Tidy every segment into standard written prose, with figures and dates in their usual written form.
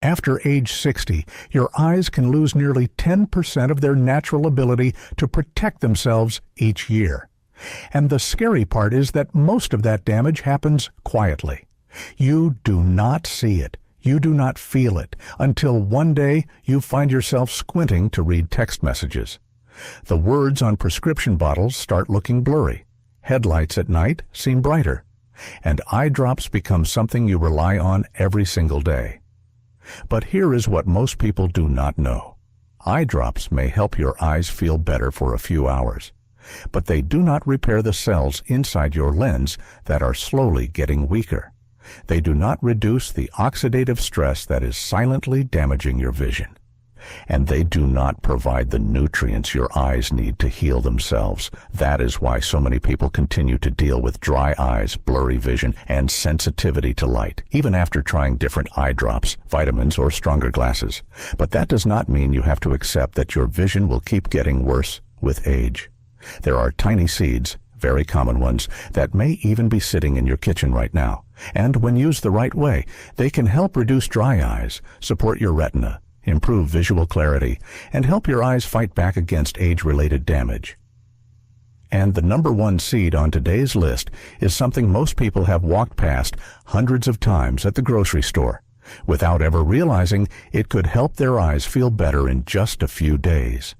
After age 60, your eyes can lose nearly 10% of their natural ability to protect themselves each year. And the scary part is that most of that damage happens quietly. You do not see it, you do not feel it, until one day you find yourself squinting to read text messages. The words on prescription bottles start looking blurry. Headlights at night seem brighter. And eye drops become something you rely on every single day. But here is what most people do not know. Eye drops may help your eyes feel better for a few hours, but they do not repair the cells inside your lens that are slowly getting weaker. They do not reduce the oxidative stress that is silently damaging your vision. And they do not provide the nutrients your eyes need to heal themselves. That is why so many people continue to deal with dry eyes, blurry vision, and sensitivity to light, even after trying different eye drops, vitamins, or stronger glasses. But that does not mean you have to accept that your vision will keep getting worse with age. There are tiny seeds, very common ones, that may even be sitting in your kitchen right now. And when used the right way, they can help reduce dry eyes, support your retina, improve visual clarity, and help your eyes fight back against age-related damage. And the number one seed on today's list is something most people have walked past hundreds of times at the grocery store, without ever realizing it could help their eyes feel better in just a few days.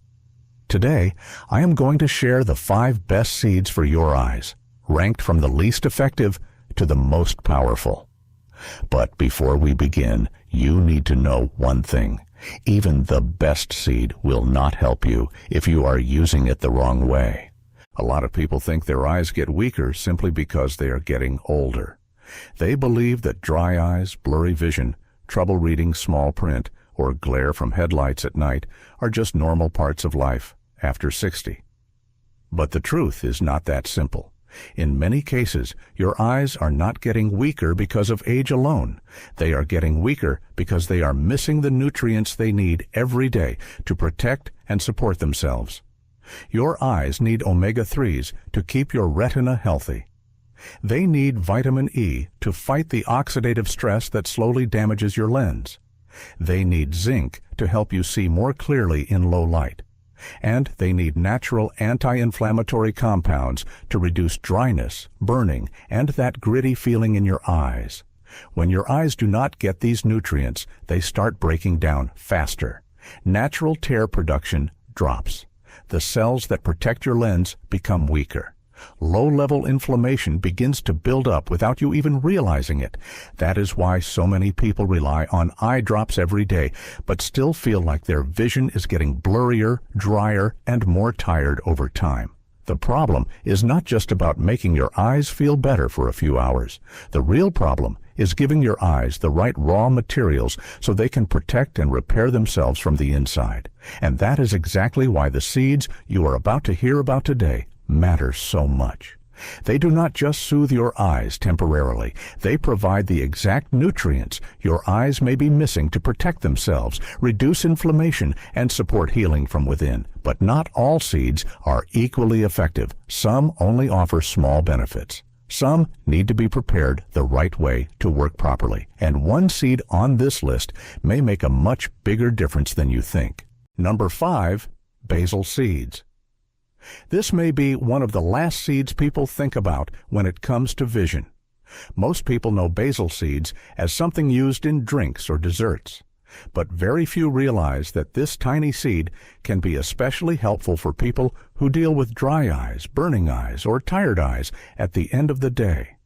Today, I am going to share the 5 best seeds for your eyes, ranked from the least effective to the most powerful. But before we begin, you need to know one thing. Even the best seed will not help you if you are using it the wrong way. A lot of people think their eyes get weaker simply because they are getting older. They believe that dry eyes, blurry vision, trouble reading small print, or glare from headlights at night are just normal parts of life after 60. But the truth is not that simple. In many cases, your eyes are not getting weaker because of age alone. They are getting weaker because they are missing the nutrients they need every day to protect and support themselves. Your eyes need omega-3s to keep your retina healthy. They need vitamin E to fight the oxidative stress that slowly damages your lens. They need zinc to help you see more clearly in low light. And they need natural anti-inflammatory compounds to reduce dryness, burning, and that gritty feeling in your eyes. When your eyes do not get these nutrients, they start breaking down faster. Natural tear production drops. The cells that protect your lens become weaker. Low-level inflammation begins to build up without you even realizing it. That is why so many people rely on eye drops every day, but still feel like their vision is getting blurrier, drier, and more tired over time. The problem is not just about making your eyes feel better for a few hours. The real problem is giving your eyes the right raw materials so they can protect and repair themselves from the inside. And that is exactly why the seeds you are about to hear about today matter so much. They do not just soothe your eyes temporarily. They provide the exact nutrients your eyes may be missing to protect themselves, reduce inflammation, and support healing from within. But not all seeds are equally effective. Some only offer small benefits. Some need to be prepared the right way to work properly. And one seed on this list may make a much bigger difference than you think. Number 5, basil seeds. This may be one of the last seeds people think about when it comes to vision. Most people know basil seeds as something used in drinks or desserts, but very few realize that this tiny seed can be especially helpful for people who deal with dry eyes, burning eyes, or tired eyes at the end of the day.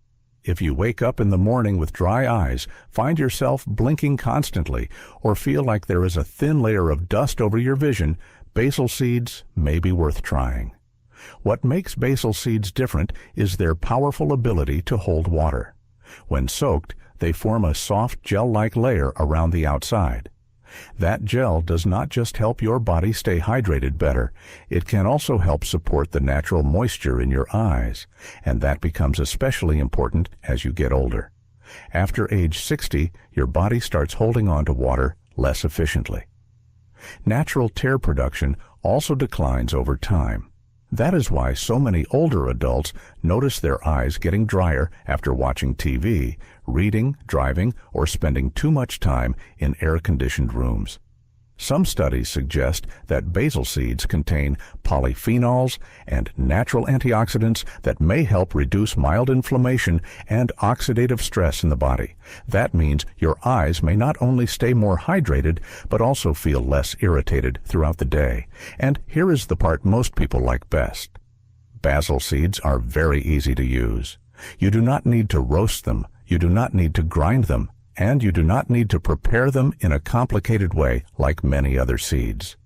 If you wake up in the morning with dry eyes, find yourself blinking constantly, or feel like there is a thin layer of dust over your vision, basil seeds may be worth trying. What makes basil seeds different is their powerful ability to hold water. When soaked, they form a soft gel-like layer around the outside. That gel does not just help your body stay hydrated better, it can also help support the natural moisture in your eyes, and that becomes especially important as you get older. After age 60, your body starts holding on to water less efficiently. Natural tear production also declines over time. That is why so many older adults notice their eyes getting drier after watching TV, reading, driving, or spending too much time in air-conditioned rooms. Some studies suggest that basil seeds contain polyphenols and natural antioxidants that may help reduce mild inflammation and oxidative stress in the body. That means your eyes may not only stay more hydrated, but also feel less irritated throughout the day. And here is the part most people like best. Basil seeds are very easy to use. You do not need to roast them, you do not need to grind them, and you do not need to prepare them in a complicated way like many other seeds.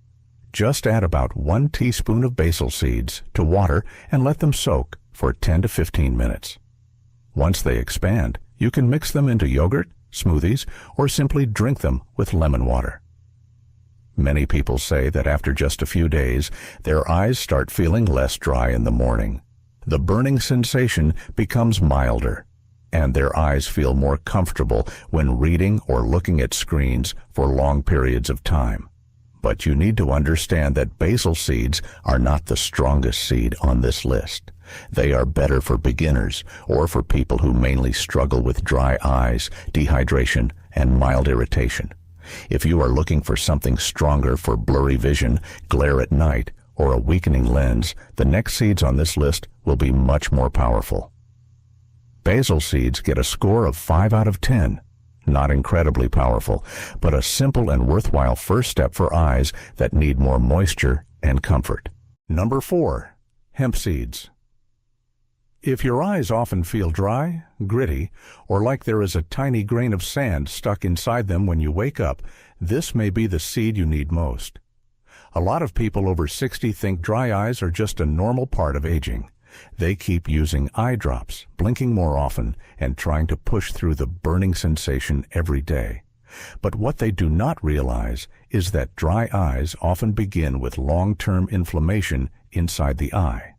Just add about 1 teaspoon of basil seeds to water and let them soak for 10 to 15 minutes. Once they expand, you can mix them into yogurt, smoothies, or simply drink them with lemon water. Many people say that after just a few days, their eyes start feeling less dry in the morning. The burning sensation becomes milder, and their eyes feel more comfortable when reading or looking at screens for long periods of time. But you need to understand that basil seeds are not the strongest seed on this list. They are better for beginners or for people who mainly struggle with dry eyes, dehydration, and mild irritation. If you are looking for something stronger for blurry vision, glare at night, or a weakening lens, the next seeds on this list will be much more powerful. Basil seeds get a score of 5 out of 10. Not incredibly powerful, but a simple and worthwhile first step for eyes that need more moisture and comfort. Number 4. Hemp seeds. If your eyes often feel dry, gritty, or like there is a tiny grain of sand stuck inside them when you wake up, this may be the seed you need most. A lot of people over 60 think dry eyes are just a normal part of aging. They keep using eye drops, blinking more often, and trying to push through the burning sensation every day. But what they do not realize is that dry eyes often begin with long-term inflammation inside the eye.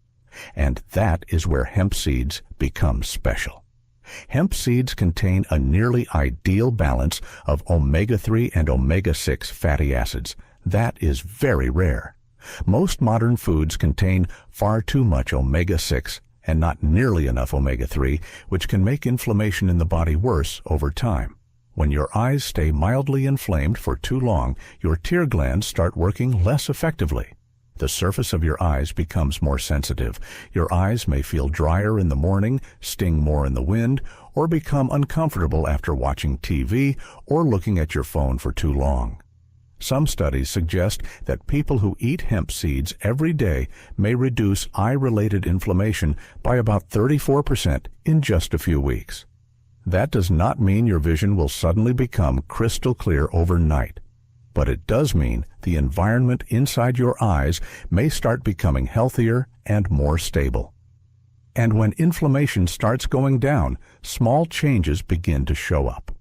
And that is where hemp seeds become special. Hemp seeds contain a nearly ideal balance of omega-3 and omega-6 fatty acids. That is very rare. Most modern foods contain far too much omega-6 and not nearly enough omega-3, which can make inflammation in the body worse over time. When your eyes stay mildly inflamed for too long, your tear glands start working less effectively. The surface of your eyes becomes more sensitive. Your eyes may feel drier in the morning, sting more in the wind, or become uncomfortable after watching TV or looking at your phone for too long. Some studies suggest that people who eat hemp seeds every day may reduce eye-related inflammation by about 34% in just a few weeks. That does not mean your vision will suddenly become crystal clear overnight, but it does mean the environment inside your eyes may start becoming healthier and more stable. And when inflammation starts going down, small changes begin to show up.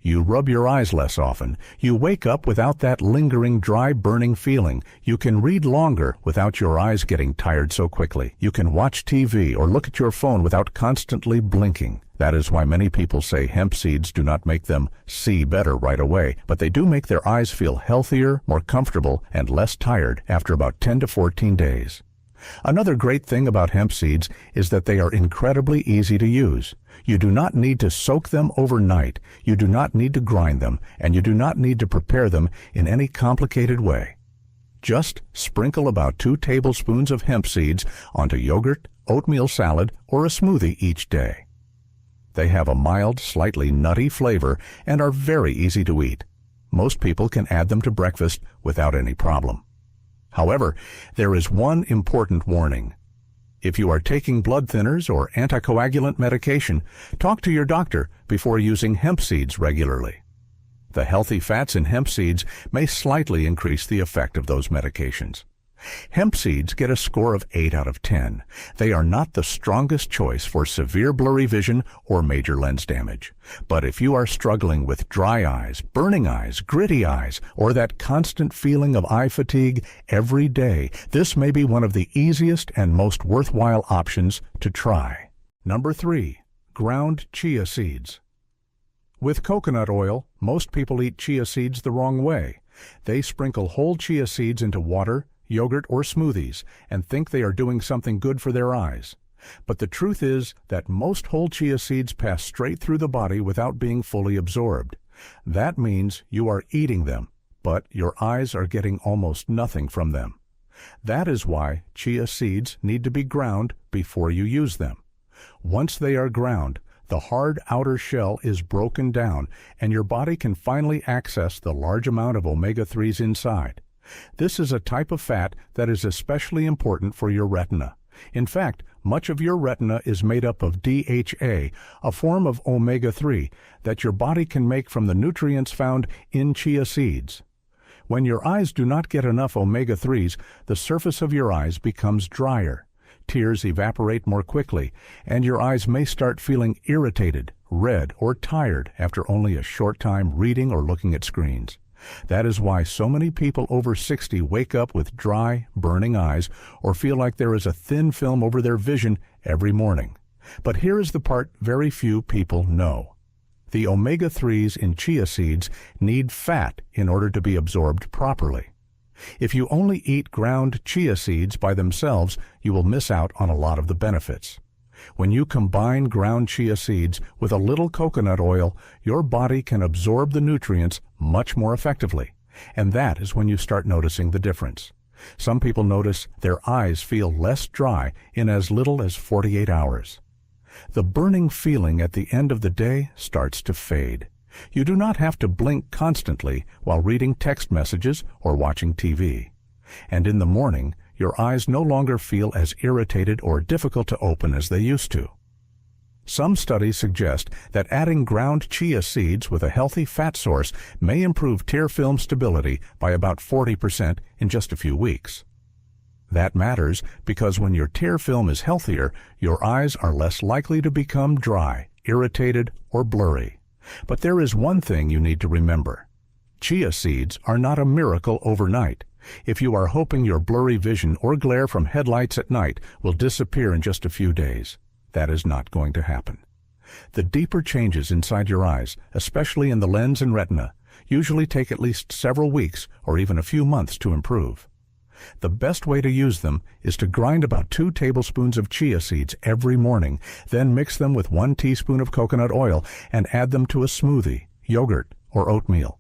You rub your eyes less often. You wake up without that lingering dry, burning feeling. You can read longer without your eyes getting tired so quickly. You can watch TV or look at your phone without constantly blinking. That is why many people say hemp seeds do not make them see better right away, but they do make their eyes feel healthier, more comfortable, and less tired after about 10 to 14 days. Another great thing about hemp seeds is that they are incredibly easy to use. You do not need to soak them overnight, you do not need to grind them, and you do not need to prepare them in any complicated way. Just sprinkle about 2 tablespoons of hemp seeds onto yogurt, oatmeal salad, or a smoothie each day. They have a mild, slightly nutty flavor and are very easy to eat. Most people can add them to breakfast without any problem. However, there is one important warning. If you are taking blood thinners or anticoagulant medication, talk to your doctor before using hemp seeds regularly. The healthy fats in hemp seeds may slightly increase the effect of those medications. Hemp seeds get a score of 8 out of 10. They are not the strongest choice for severe blurry vision or major lens damage. But if you are struggling with dry eyes, burning eyes, gritty eyes, or that constant feeling of eye fatigue every day, this may be one of the easiest and most worthwhile options to try. Number 3. Ground chia seeds. With coconut oil, most people eat chia seeds the wrong way. They sprinkle whole chia seeds into water yogurt, or smoothies and think they are doing something good for their eyes. But the truth is that most whole chia seeds pass straight through the body without being fully absorbed. That means you are eating them, but your eyes are getting almost nothing from them. That is why chia seeds need to be ground before you use them. Once they are ground, the hard outer shell is broken down and your body can finally access the large amount of omega-3s inside. This is a type of fat that is especially important for your retina. In fact, much of your retina is made up of DHA, a form of omega-3 that your body can make from the nutrients found in chia seeds. When your eyes do not get enough omega-3s, the surface of your eyes becomes drier. Tears evaporate more quickly, and your eyes may start feeling irritated, red, or tired after only a short time reading or looking at screens. That is why so many people over 60 wake up with dry, burning eyes or feel like there is a thin film over their vision every morning. But here is the part very few people know. The omega-3s in chia seeds need fat in order to be absorbed properly. If you only eat ground chia seeds by themselves, you will miss out on a lot of the benefits. When you combine ground chia seeds with a little coconut oil, your body can absorb the nutrients much more effectively, and that is when you start noticing the difference. Some people notice their eyes feel less dry in as little as 48 hours. The burning feeling at the end of the day starts to fade. You do not have to blink constantly while reading text messages or watching TV. And in the morning, your eyes no longer feel as irritated or difficult to open as they used to. Some studies suggest that adding ground chia seeds with a healthy fat source may improve tear film stability by about 40% in just a few weeks. That matters because when your tear film is healthier, your eyes are less likely to become dry, irritated, or blurry. But there is one thing you need to remember. Chia seeds are not a miracle overnight. If you are hoping your blurry vision or glare from headlights at night will disappear in just a few days, that is not going to happen. The deeper changes inside your eyes, especially in the lens and retina, usually take at least several weeks or even a few months to improve. The best way to use them is to grind about 2 tablespoons of chia seeds every morning, then mix them with 1 teaspoon of coconut oil and add them to a smoothie, yogurt, or oatmeal.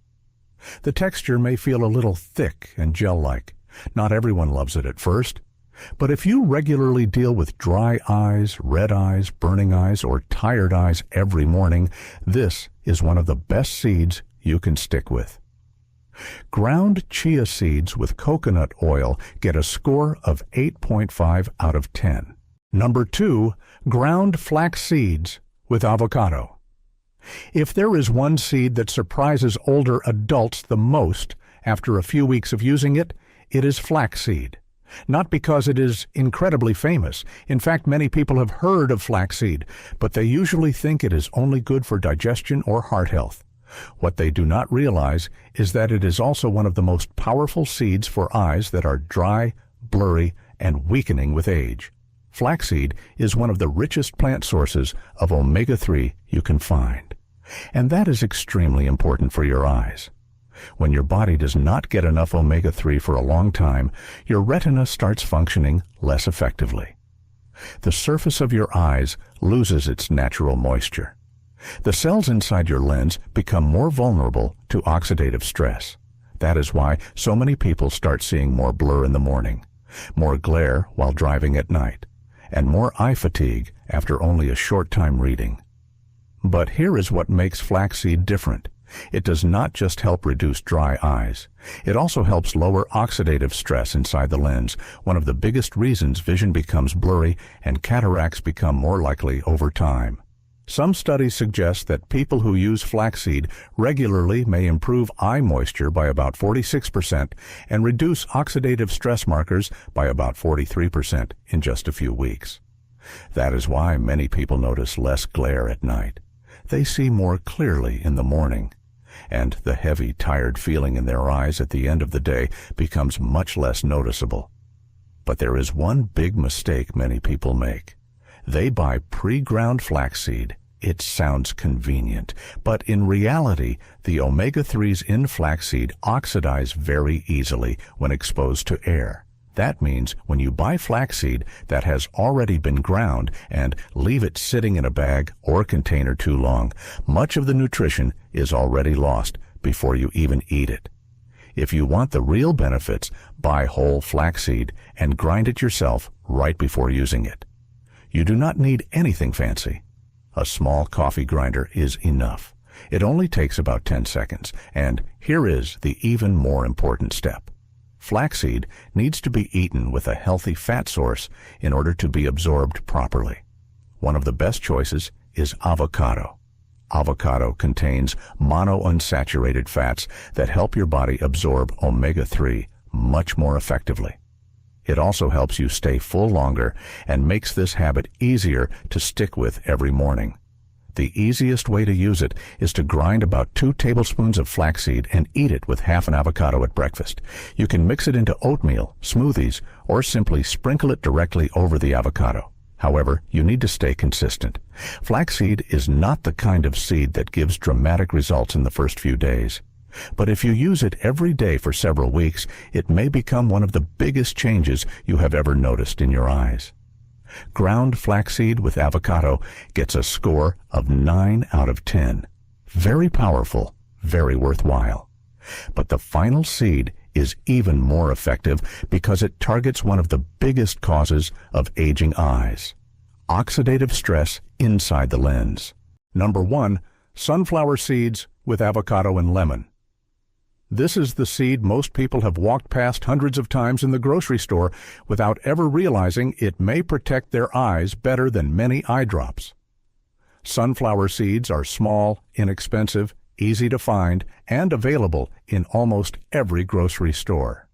The texture may feel a little thick and gel-like. Not everyone loves it at first. But if you regularly deal with dry eyes, red eyes, burning eyes, or tired eyes every morning, this is one of the best seeds you can stick with. Ground chia seeds with coconut oil get a score of 8.5 out of 10. Number 2, ground flax seeds with avocado. If there is one seed that surprises older adults the most after a few weeks of using it, it is flaxseed. Not because it is incredibly famous. In fact, many people have heard of flaxseed, but they usually think it is only good for digestion or heart health. What they do not realize is that it is also one of the most powerful seeds for eyes that are dry, blurry, and weakening with age. Flaxseed is one of the richest plant sources of omega-3 you can find. And that is extremely important for your eyes. When your body does not get enough omega-3 for a long time, your retina starts functioning less effectively. The surface of your eyes loses its natural moisture. The cells inside your lens become more vulnerable to oxidative stress. That is why so many people start seeing more blur in the morning, more glare while driving at night, and more eye fatigue after only a short time reading. But here is what makes flaxseed different. It does not just help reduce dry eyes. It also helps lower oxidative stress inside the lens, one of the biggest reasons vision becomes blurry and cataracts become more likely over time. Some studies suggest that people who use flaxseed regularly may improve eye moisture by about 46% and reduce oxidative stress markers by about 43% in just a few weeks. That is why many people notice less glare at night. They see more clearly in the morning, and the heavy, tired feeling in their eyes at the end of the day becomes much less noticeable. But there is one big mistake many people make. They buy pre-ground flaxseed. It sounds convenient, but in reality, the omega-3s in flaxseed oxidize very easily when exposed to air. That means when you buy flaxseed that has already been ground and leave it sitting in a bag or container too long, much of the nutrition is already lost before you even eat it. If you want the real benefits, buy whole flaxseed and grind it yourself right before using it. You do not need anything fancy. A small coffee grinder is enough. It only takes about 10 seconds, and here is the even more important step. Flaxseed needs to be eaten with a healthy fat source in order to be absorbed properly. One of the best choices is avocado. Avocado contains monounsaturated fats that help your body absorb omega-3 much more effectively. It also helps you stay full longer and makes this habit easier to stick with every morning. The easiest way to use it is to grind about 2 tablespoons of flaxseed and eat it with half an avocado at breakfast. You can mix it into oatmeal, smoothies, or simply sprinkle it directly over the avocado. However, you need to stay consistent. Flaxseed is not the kind of seed that gives dramatic results in the first few days. But if you use it every day for several weeks, it may become one of the biggest changes you have ever noticed in your eyes. Ground flaxseed with avocado gets a score of 9 out of 10. Very powerful, very worthwhile. But the final seed is even more effective because it targets one of the biggest causes of aging eyes: oxidative stress inside the lens. Number 1. Sunflower seeds with avocado and lemon. This is the seed most people have walked past hundreds of times in the grocery store without ever realizing it may protect their eyes better than many eye drops. Sunflower seeds are small, inexpensive, easy to find, and available in almost every grocery store.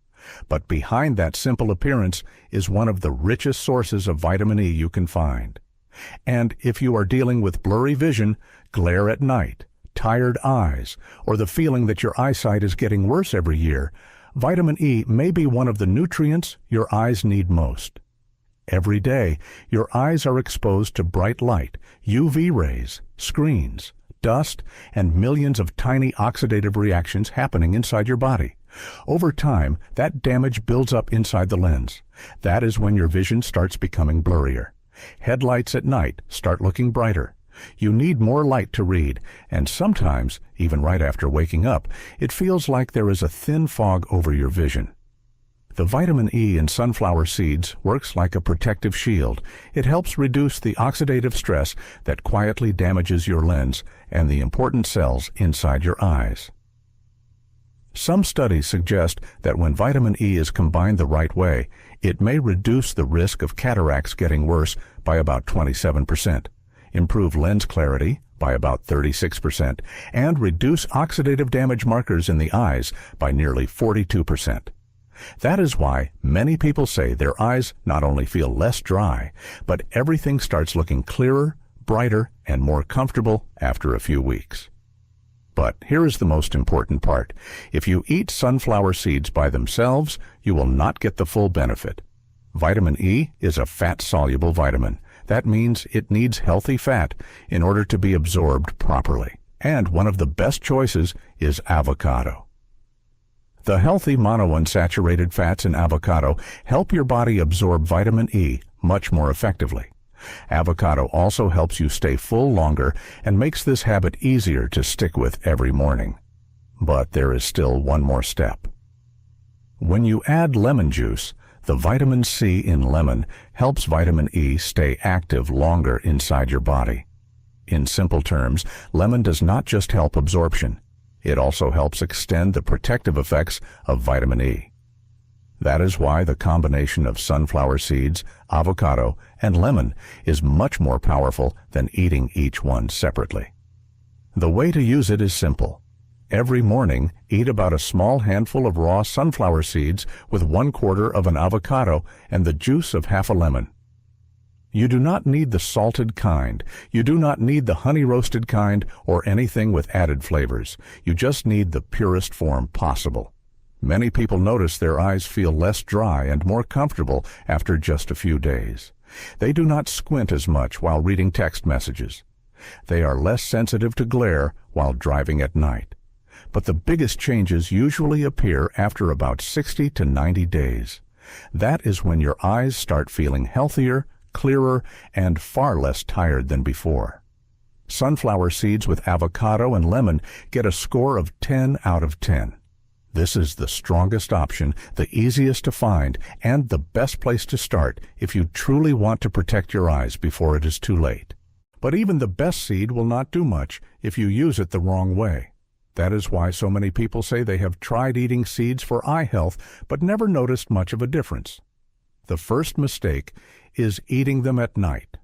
But behind that simple appearance is one of the richest sources of vitamin E you can find. And if you are dealing with blurry vision, glare at night, tired eyes, or the feeling that your eyesight is getting worse every year, vitamin E may be one of the nutrients your eyes need most. Every day, your eyes are exposed to bright light, UV rays, screens, dust, and millions of tiny oxidative reactions happening inside your body. Over time, that damage builds up inside the lens. That is when your vision starts becoming blurrier. Headlights at night start looking brighter. You need more light to read, and sometimes, even right after waking up, it feels like there is a thin fog over your vision. The vitamin E in sunflower seeds works like a protective shield. It helps reduce the oxidative stress that quietly damages your lens and the important cells inside your eyes. Some studies suggest that when vitamin E is combined the right way, it may reduce the risk of cataracts getting worse by about 27%. Improve lens clarity by about 36%, and reduce oxidative damage markers in the eyes by nearly 42%. That is why many people say their eyes not only feel less dry, but everything starts looking clearer, brighter, and more comfortable after a few weeks. But here is the most important part. If you eat sunflower seeds by themselves, you will not get the full benefit. Vitamin E is a fat-soluble vitamin. That means it needs healthy fat in order to be absorbed properly. And one of the best choices is avocado. The healthy monounsaturated fats in avocado help your body absorb vitamin E much more effectively. Avocado also helps you stay full longer and makes this habit easier to stick with every morning. But there is still one more step. When you add lemon juice, the vitamin C in lemon helps vitamin E stay active longer inside your body. In simple terms, lemon does not just help absorption. It also helps extend the protective effects of vitamin E. That is why the combination of sunflower seeds, avocado, and lemon is much more powerful than eating each one separately. The way to use it is simple. Every morning, eat about a small handful of raw sunflower seeds with 1/4 of an avocado and the juice of half a lemon. You do not need the salted kind. You do not need the honey-roasted kind or anything with added flavors. You just need the purest form possible. Many people notice their eyes feel less dry and more comfortable after just a few days. They do not squint as much while reading text messages. They are less sensitive to glare while driving at night. But the biggest changes usually appear after about 60 to 90 days. That is when your eyes start feeling healthier, clearer, and far less tired than before. Sunflower seeds with avocado and lemon get a score of 10 out of 10. This is the strongest option, the easiest to find, and the best place to start if you truly want to protect your eyes before it is too late. But even the best seed will not do much if you use it the wrong way. That is why so many people say they have tried eating seeds for eye health but never noticed much of a difference. The first mistake is eating them at night.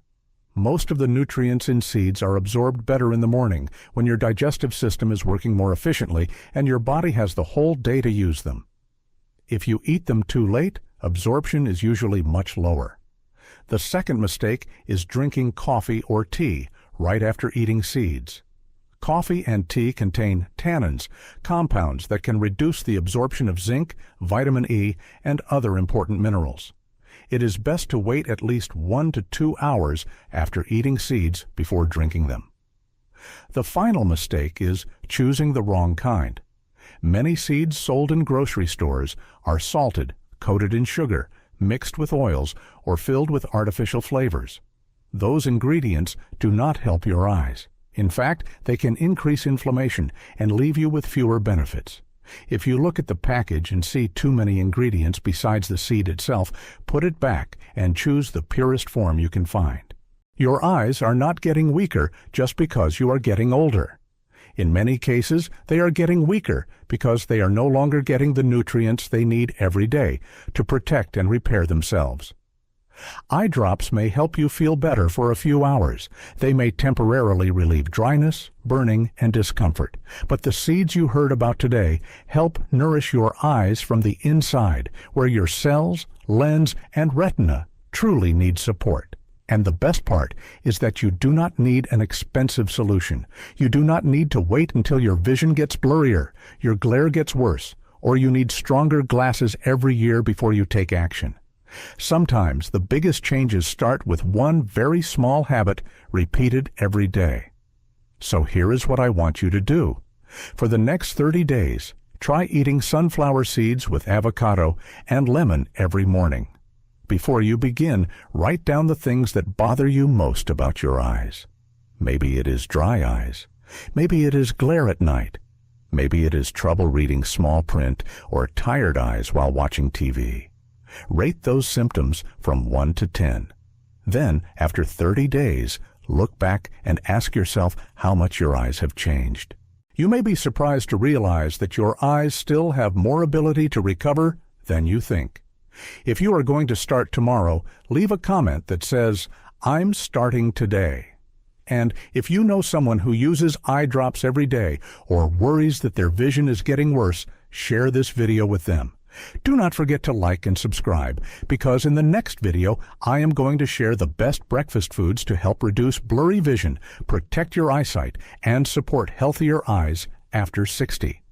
Most of the nutrients in seeds are absorbed better in the morning when your digestive system is working more efficiently and your body has the whole day to use them. If you eat them too late, absorption is usually much lower. The second mistake is drinking coffee or tea right after eating seeds. Coffee and tea contain tannins, compounds that can reduce the absorption of zinc, vitamin E, and other important minerals. It is best to wait at least 1 to 2 hours after eating seeds before drinking them. The final mistake is choosing the wrong kind. Many seeds sold in grocery stores are salted, coated in sugar, mixed with oils, or filled with artificial flavors. Those ingredients do not help your eyes. In fact, they can increase inflammation and leave you with fewer benefits. If you look at the package and see too many ingredients besides the seed itself, put it back and choose the purest form you can find. Your eyes are not getting weaker just because you are getting older. In many cases, they are getting weaker because they are no longer getting the nutrients they need every day to protect and repair themselves. Eye drops may help you feel better for a few hours. They may temporarily relieve dryness, burning, and discomfort. But the seeds you heard about today help nourish your eyes from the inside, where your cells, lens, and retina truly need support. And the best part is that you do not need an expensive solution. You do not need to wait until your vision gets blurrier, your glare gets worse, or you need stronger glasses every year before you take action. Sometimes the biggest changes start with one very small habit repeated every day. So here is what I want you to do. For the next 30 days, try eating sunflower seeds with avocado and lemon every morning. Before you begin, write down the things that bother you most about your eyes. Maybe it is dry eyes. Maybe it is glare at night. Maybe it is trouble reading small print or tired eyes while watching TV. Rate those symptoms from 1 to 10. Then, after 30 days, look back and ask yourself how much your eyes have changed. You may be surprised to realize that your eyes still have more ability to recover than you think. If you are going to start tomorrow, leave a comment that says, "I'm starting today." And if you know someone who uses eye drops every day or worries that their vision is getting worse, share this video with them. Do not forget to like and subscribe, because in the next video, I am going to share the best breakfast foods to help reduce blurry vision, protect your eyesight, and support healthier eyes after 60.